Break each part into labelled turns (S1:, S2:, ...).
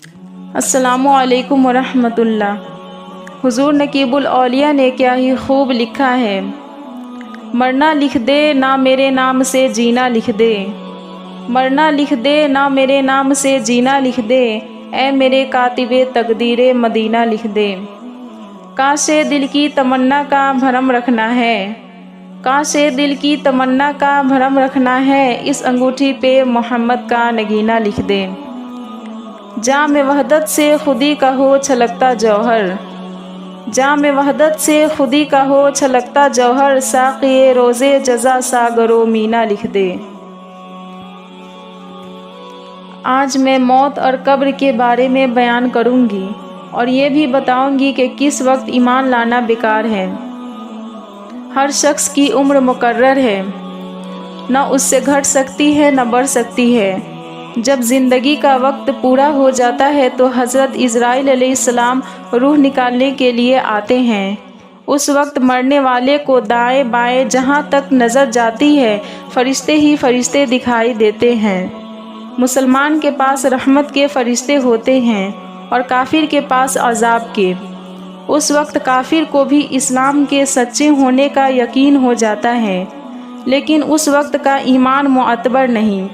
S1: السلام علیکم ورحمۃ اللہ۔ حضور نقیب الاولیاء نے کیا ہی خوب لکھا ہے، مرنا لکھ دے نہ میرے نام سے جینا لکھ دے، مرنا لکھ دے نہ میرے نام سے جینا لکھ دے، اے میرے کاتب تقدیر مدینہ لکھ دے۔ کاش دل کی تمنا کا بھرم رکھنا ہے، کاش دل کی تمنا کا بھرم رکھنا ہے، اس انگوٹھی پہ محمد کا نگینہ لکھ دے۔ جام وحدت سے خودی کا ہو چھلکتا جوہر، جام وحدت سے خودی کا ہو چھلکتا جوہر، ساقی روزے جزا ساگر و مینا لکھ دے۔ آج میں موت اور قبر کے بارے میں بیان کروں گی اور یہ بھی بتاؤں گی کہ کس وقت ایمان لانا بیکار ہے۔ ہر شخص کی عمر مقرر ہے، نہ اس سے گھٹ سکتی ہے نہ بڑھ سکتی ہے۔ جب زندگی کا وقت پورا ہو جاتا ہے تو حضرت عزرائیل علیہ السلام روح نکالنے کے لیے آتے ہیں۔ اس وقت مرنے والے کو دائیں بائیں جہاں تک نظر جاتی ہے فرشتے ہی فرشتے دکھائی دیتے ہیں۔ مسلمان کے پاس رحمت کے فرشتے ہوتے ہیں اور کافر کے پاس عذاب کے۔ اس وقت کافر کو بھی اسلام کے سچے ہونے کا یقین ہو جاتا ہے، لیکن اس وقت کا ایمان معتبر نہیں،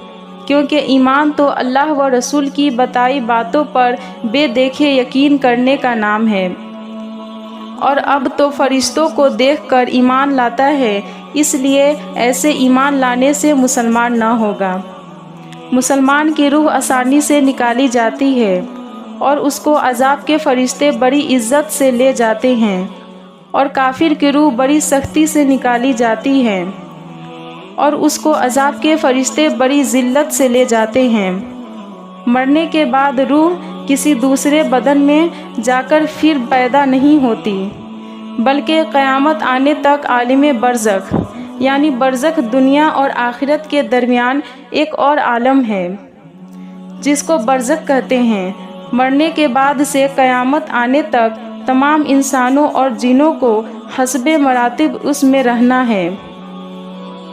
S1: کیونکہ ایمان تو اللہ و رسول کی بتائی باتوں پر بے دیکھے یقین کرنے کا نام ہے، اور اب تو فرشتوں کو دیکھ کر ایمان لاتا ہے، اس لیے ایسے ایمان لانے سے مسلمان نہ ہوگا۔ مسلمان کی روح آسانی سے نکالی جاتی ہے اور اس کو عذاب کے فرشتے بڑی عزت سے لے جاتے ہیں، اور کافر کی روح بڑی سختی سے نکالی جاتی ہے اور اس کو عذاب کے فرشتے بڑی ذلت سے لے جاتے ہیں۔ مرنے کے بعد روح کسی دوسرے بدن میں جا کر پھر پیدا نہیں ہوتی، بلکہ قیامت آنے تک عالم برزخ یعنی برزخ دنیا اور آخرت کے درمیان ایک اور عالم ہے جس کو برزخ کہتے ہیں۔ مرنے کے بعد سے قیامت آنے تک تمام انسانوں اور جنوں کو حسب مراتب اس میں رہنا ہے۔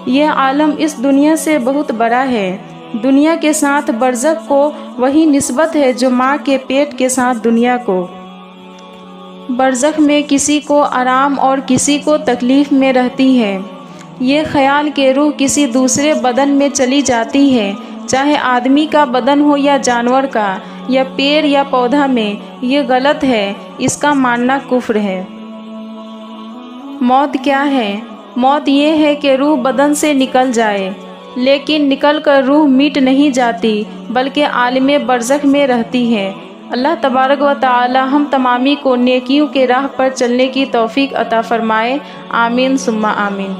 S1: یہ عالم اس دنیا سے بہت بڑا ہے۔ دنیا کے ساتھ برزخ کو وہی نسبت ہے جو ماں کے پیٹ کے ساتھ دنیا کو۔ برزخ میں کسی کو آرام اور کسی کو تکلیف میں رہتی ہے۔ یہ خیال کہ روح کسی دوسرے بدن میں چلی جاتی ہے، چاہے آدمی کا بدن ہو یا جانور کا، یا پیڑ یا پودا میں، یہ غلط ہے، اس کا ماننا کفر ہے۔ موت کیا ہے؟ موت یہ ہے کہ روح بدن سے نکل جائے، لیکن نکل کر روح مٹ نہیں جاتی بلکہ عالم برزخ میں رہتی ہے۔ اللہ تبارک و تعالی ہم تمامی کو نیکیوں کے راہ پر چلنے کی توفیق عطا فرمائے، آمین ثم آمین۔